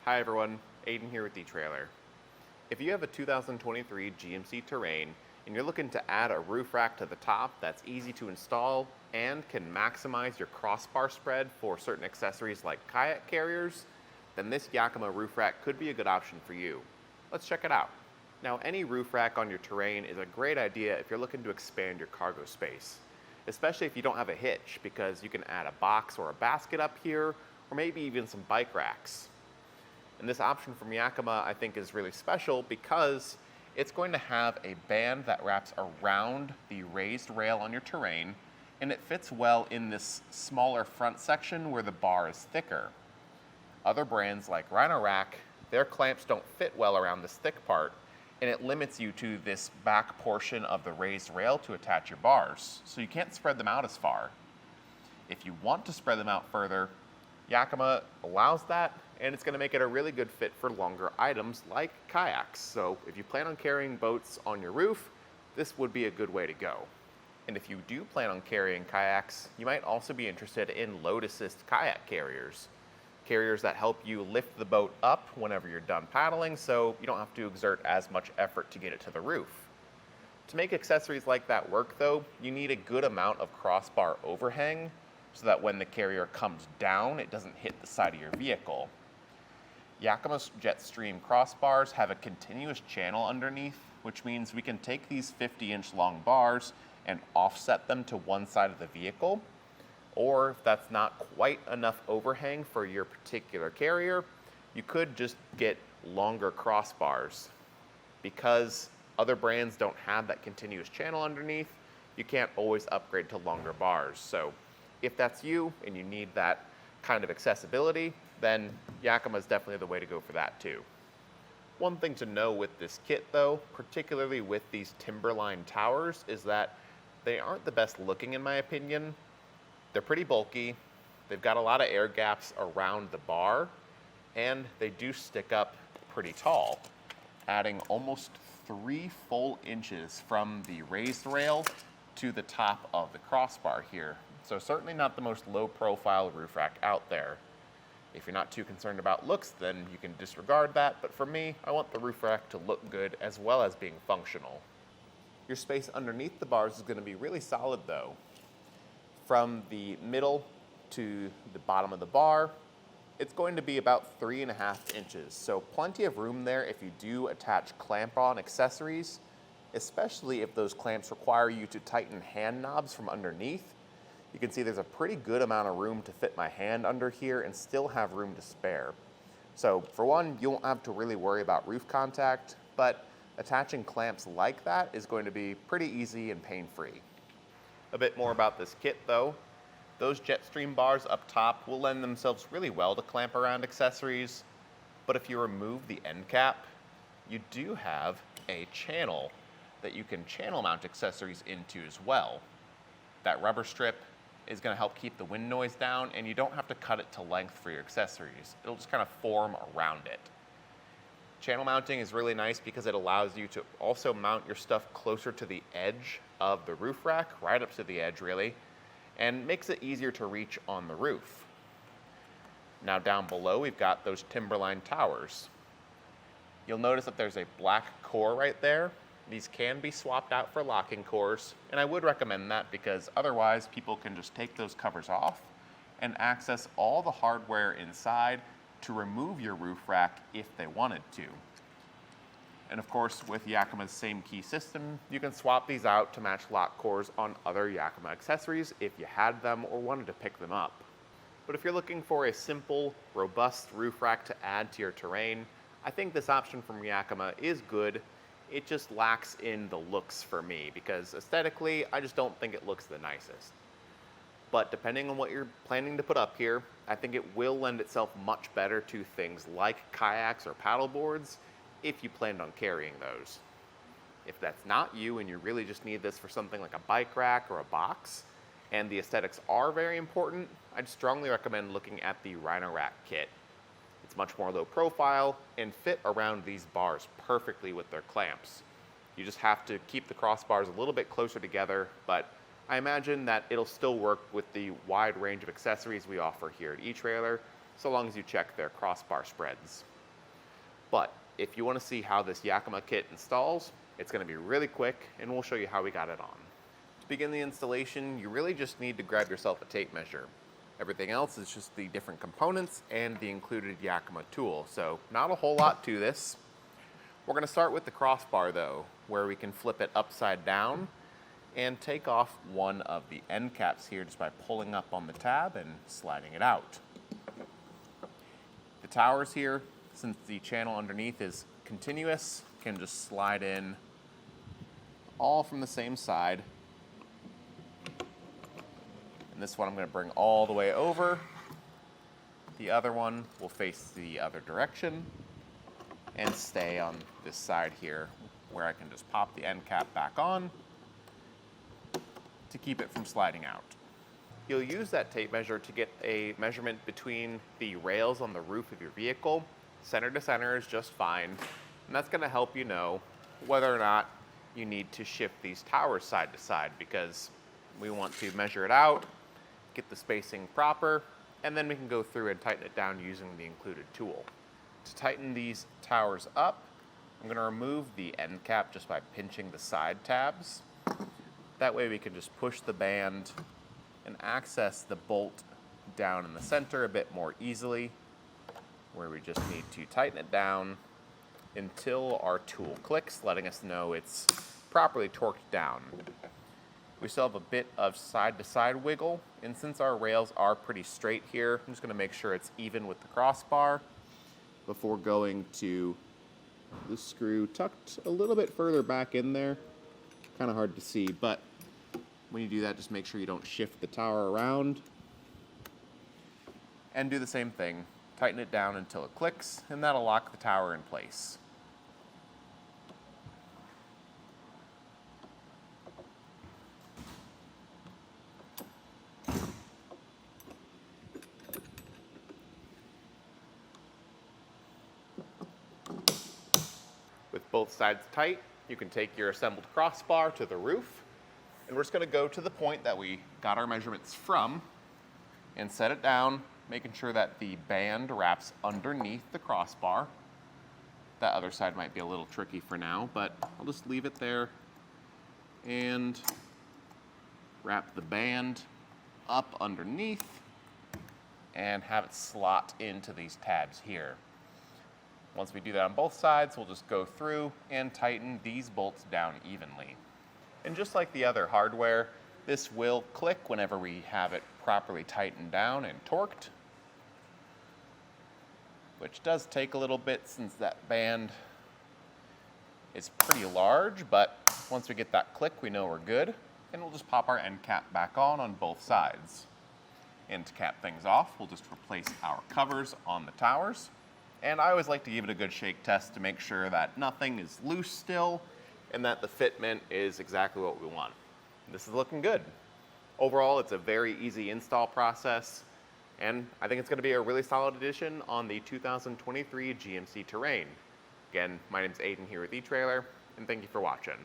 Hi everyone, Aidan here with etrailer. If you have a 2023 GMC Terrain and you're looking to add a roof rack to the top that's easy to install and can maximize your crossbar spread for certain accessories like kayak carriers, then this Yakima Roof Rack could be a good option for you. Let's check it out. Now, any roof rack on your Terrain is a great idea if you're looking to expand your cargo space, especially if you don't have a hitch, because you can add a box or a basket up here, or maybe even some bike racks. And this option from Yakima I think is really special because it's going to have a band that wraps around the raised rail on your Terrain, and it fits well in this smaller front section where the bar is thicker. Other brands like Rhino-Rack, their clamps don't fit well around this thick part, and it limits you to this back portion of the raised rail to attach your bars, so you can't spread them out as far. If you want to spread them out further, Yakima allows that, and it's going to make it a really good fit for longer items like kayaks. So if you plan on carrying boats on your roof, this would be a good way to go. And if you do plan on carrying kayaks, you might also be interested in load assist kayak carriers. Carriers that help you lift the boat up whenever you're done paddling, so you don't have to exert as much effort to get it to the roof. To make accessories like that work though, you need a good amount of crossbar overhang so that when the carrier comes down, it doesn't hit the side of your vehicle. Yakima's JetStream Crossbars have a continuous channel underneath, which means we can take these 50-inch long bars and offset them to one side of the vehicle. Or if that's not quite enough overhang for your particular carrier, you could just get longer crossbars. Because other brands don't have that continuous channel underneath, you can't always upgrade to longer bars. So if that's you and you need that kind of accessibility, then Yakima is definitely the way to go for that too. One thing to know with this kit though, particularly with these timberline towers, is that they aren't the best looking in my opinion. They're pretty bulky, they've got a lot of air gaps around the bar, and they do stick up pretty tall, adding almost 3 full inches from the raised rail to the top of the crossbar here. So certainly not the most low profile roof rack out there. If you're not too concerned about looks, then you can disregard that, but for me, I want the roof rack to look good as well as being functional. Your space underneath the bars is going to be really solid though. From the middle to the bottom of the bar, it's going to be about 3.5 inches, so plenty of room there if you do attach clamp-on accessories, especially if those clamps require you to tighten hand knobs from underneath. You can see there's a pretty good amount of room to fit my hand under here and still have room to spare. So for one, you won't have to really worry about roof contact, but attaching clamps like that is going to be pretty easy and pain-free. A bit more about this kit though. Those JetStream bars up top will lend themselves really well to clamp around accessories, but if you remove the end cap, you do have a channel that you can channel mount accessories into as well. That rubber strip is going to help keep the wind noise down, and you don't have to cut it to length for your accessories. It'll just kind of form around it. Channel mounting is really nice because it allows you to also mount your stuff closer to the edge of the roof rack, right up to the edge really, and makes it easier to reach on the roof. Now down below we've got those timberline towers. You'll notice that there's a black core right there. These can be swapped out for locking cores, and I would recommend that because otherwise people can just take those covers off and access all the hardware inside to remove your roof rack if they wanted to. And of course, with Yakima's same key system, you can swap these out to match lock cores on other Yakima accessories if you had them or wanted to pick them up. But if you're looking for a simple, robust roof rack to add to your Terrain, I think this option from Yakima is good. It just lacks in the looks for me because aesthetically, I just don't think it looks the nicest. But depending on what you're planning to put up here, I think it will lend itself much better to things like kayaks or paddle boards if you planned on carrying those. If that's not you and you really just need this for something like a bike rack or a box, and the aesthetics are very important, I'd strongly recommend looking at the Rhino-Rack kit. It's much more low profile and fit around these bars perfectly with their clamps. You just have to keep the crossbars a little bit closer together, but I imagine that it'll still work with the wide range of accessories we offer here at etrailer, so long as you check their crossbar spreads. But if you want to see how this Yakima kit installs, it's going to be really quick, and we'll show you how we got it on. To begin the installation, you really just need to grab yourself a tape measure. Everything else is just the different components and the included Yakima tool, so not a whole lot to this. We're going to start with the crossbar though, where we can flip it upside down and take off one of the end caps here just by pulling up on the tab and sliding it out. The towers here, since the channel underneath is continuous, can just slide in all from the same side. And this one I'm going to bring all the way over. The other one will face the other direction and stay on this side here, where I can just pop the end cap back on to keep it from sliding out. You'll use that tape measure to get a measurement between the rails on the roof of your vehicle. Center to center is just fine, and that's going to help you know whether or not you need to shift these towers side to side, because we want to measure it out, get the spacing proper, and then we can go through and tighten it down using the included tool. To tighten these towers up, I'm going to remove the end cap just by pinching the side tabs. That way we can just push the band and access the bolt down in the center a bit more easily, where we just need to tighten it down until our tool clicks, letting us know it's properly torqued down. We still have a bit of side-to-side wiggle, and since our rails are pretty straight here, I'm just going to make sure it's even with the crossbar before going to the screw tucked a little bit further back in there. Kind of hard to see, but when you do that, just make sure you don't shift the tower around. And do the same thing. Tighten it down until it clicks, and that'll lock the tower in place. With both sides tight, you can take your assembled crossbar to the roof, and we're just going to go to the point that we got our measurements from and set it down, making sure that the band wraps underneath the crossbar. That other side might be a little tricky for now, but I'll just leave it there and wrap the band up underneath and have it slot into these tabs here. Once we do that on both sides, we'll just go through and tighten these bolts down evenly. And just like the other hardware, this will click whenever we have it properly tightened down and torqued, which does take a little bit since that band is pretty large, but once we get that click, we know we're good, and we'll just pop our end cap back on both sides. And to cap things off, we'll just replace our covers on the towers. And I always like to give it a good shake test to make sure that nothing is loose still and that the fitment is exactly what we want. This is looking good. Overall, it's a very easy install process, and I think it's going to be a really solid addition on the 2023 GMC Terrain. Again, my name's Aidan here with eTrailer, and thank you for watching.